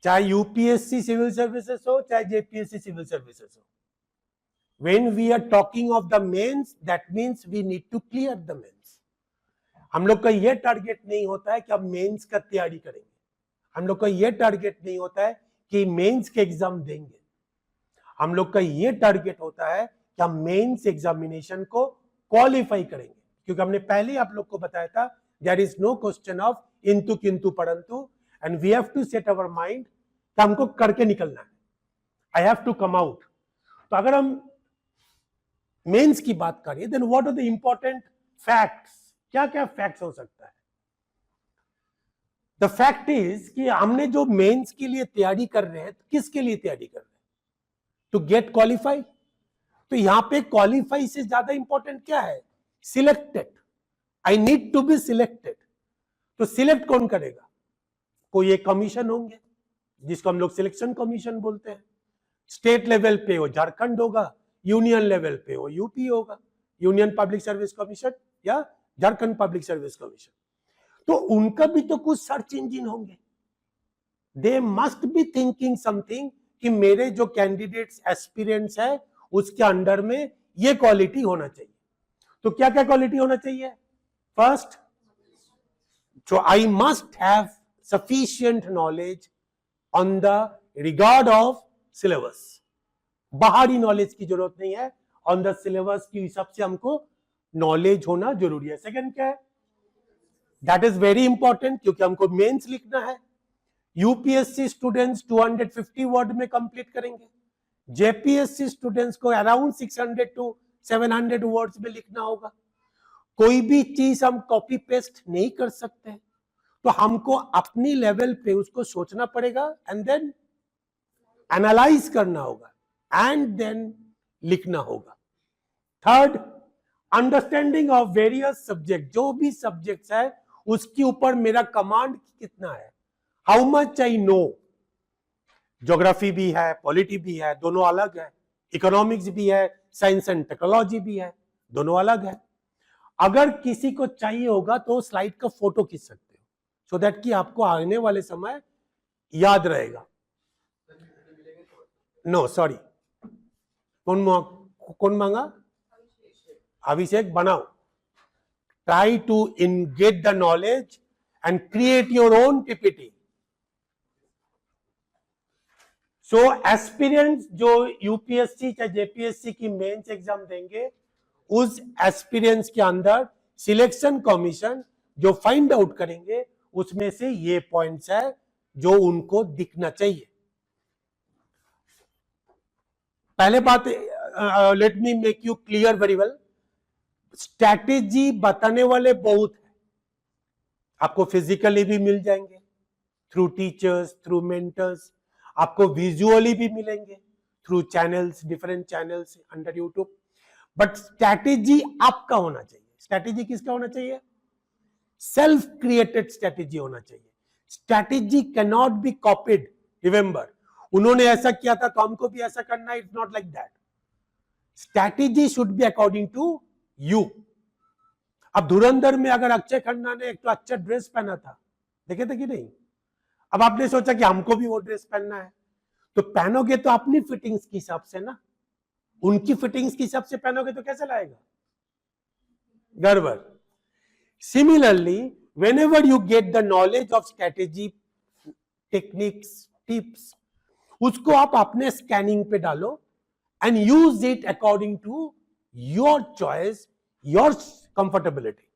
चाहे UPSC civil services हो चाहे जेपीएससी सिविल सर्विसेज हो, when we are talking of the mains, that means we need to clear the mains. हम लोग का ये टारगेट नहीं होता है कि अब मेंस का तैयारी करेंगे, हम लोग का ये टारगेट नहीं होता है कि मेंस के एग्जाम देंगे, हम लोग का ये टारगेट होता है कि हम मेंस एग्जामिनेशन को क्वालिफाई करेंगे, क्योंकि हमने पहले आप लोग को बताया था there is no question of इंतु किंतु परंतु, and we have to set our mind कि हमको करके निकलना है, I have to come out. तो अगर हम मेंस की बात करें, then what are the important facts, क्या क्या फैक्ट्स हो सकता है? द फैक्ट इज कि हमने जो मेंस के लिए तैयारी कर रहे हैं, तो किसके लिए तैयारी कर रहे हैं? To get qualify. तो यहां पे क्वालिफाई से ज्यादा इंपॉर्टेंट क्या है? Selected. I need to be selected. तो सिलेक्ट कौन करेगा? कोई एक कमीशन होंगे जिसको हम लोग सिलेक्शन कमीशन बोलते हैं। स्टेट लेवल पे हो झारखंड होगा, यूनियन लेवल पे हो यूपी होगा, यूनियन पब्लिक सर्विस कमीशन या झारखंड पब्लिक सर्विस कमीशन। तो उनका भी तो कुछ सर्च इंजन होंगे, they must be thinking something कि मेरे जो कैंडिडेट्स एस्पिरेंट्स है उसके अंडर में ये क्वालिटी होना चाहिए। तो क्या क्या क्वालिटी होना चाहिए? फर्स्ट, जो I must have sufficient knowledge on the regard of syllabus. बाहरी नॉलेज की जरूरत नहीं है, ऑन द सिलेबस की हिसाब से हमको नॉलेज होना जरूरी है। सेकंड क्या है? दैट इज वेरी इंपॉर्टेंट, क्योंकि हमको मेंस लिखना है। यूपीएससी स्टूडेंट्स 250 वर्ड में कंप्लीट करेंगे, जेपीएससी स्टूडेंट्स को अराउंड 600 टू 700 वर्ड्स में लिखना होगा। कोई भी चीज हम कॉपी पेस्ट नहीं कर सकते, तो हमको अपनी लेवल पे उसको सोचना पड़ेगा एंड देन एनालाइज करना होगा एंड देन लिखना होगा। Third, understanding of various subject, जो भी सब्जेक्ट्स है उसके ऊपर मेरा कमांड कितना है, how much I know. Geography भी है, पॉलिटी भी है, दोनों अलग है, इकोनॉमिक्स भी है, साइंस एंड टेक्नोलॉजी भी है, दोनों अलग है। अगर किसी को चाहिए होगा तो स्लाइड का फोटो खींच सकते हो, सो दैट कि आपको आने वाले समय याद रहेगा। नो सॉरी, कौन मांगा? अभिषेक बनाओ। Try to get the knowledge and create your own PPT. So aspirants जो यूपीएससी या जेपीएससी की मेंस एग्जाम देंगे, उस एस्पिरेंट्स के अंदर सिलेक्शन कमीशन जो फाइंड आउट करेंगे उसमें से ये पॉइंट्स है जो उनको दिखना चाहिए। पहले बात, let me make you clear very well, strategy बताने वाले बहुत है, आपको फिजिकली भी मिल जाएंगे थ्रू टीचर्स, थ्रू मेंटर्स, आपको विजुअली भी मिलेंगे through channels, different channels under YouTube. But strategy आपका होना चाहिए। स्ट्रैटेजी किसका होना चाहिए? सेल्फ क्रिएटेड स्ट्रैटेजी होना चाहिए। Strategy can not be copied. Remember, उन्होंने ऐसा किया था तो हमको भी ऐसा करना है, it's not like that. Strategy should be according to you. अब धुरंधर में अगर अक्षय खन्ना ने एक तो अच्छा ड्रेस पहना था, देखे थे कि नहीं? अब आपने सोचा कि हमको भी वो ड्रेस पहनना है, तो पहनोगे तो अपनी फिटिंग्स के हिसाब से ना, उनकी फिटिंग्स के हिसाब से पहनोगे तो कैसे लाएगा? गड़बड़। Similarly, whenever you get the knowledge of strategy, techniques, tips, उसको आप अपने स्कैनिंग पे डालो and use it according to your choice, your comfortability.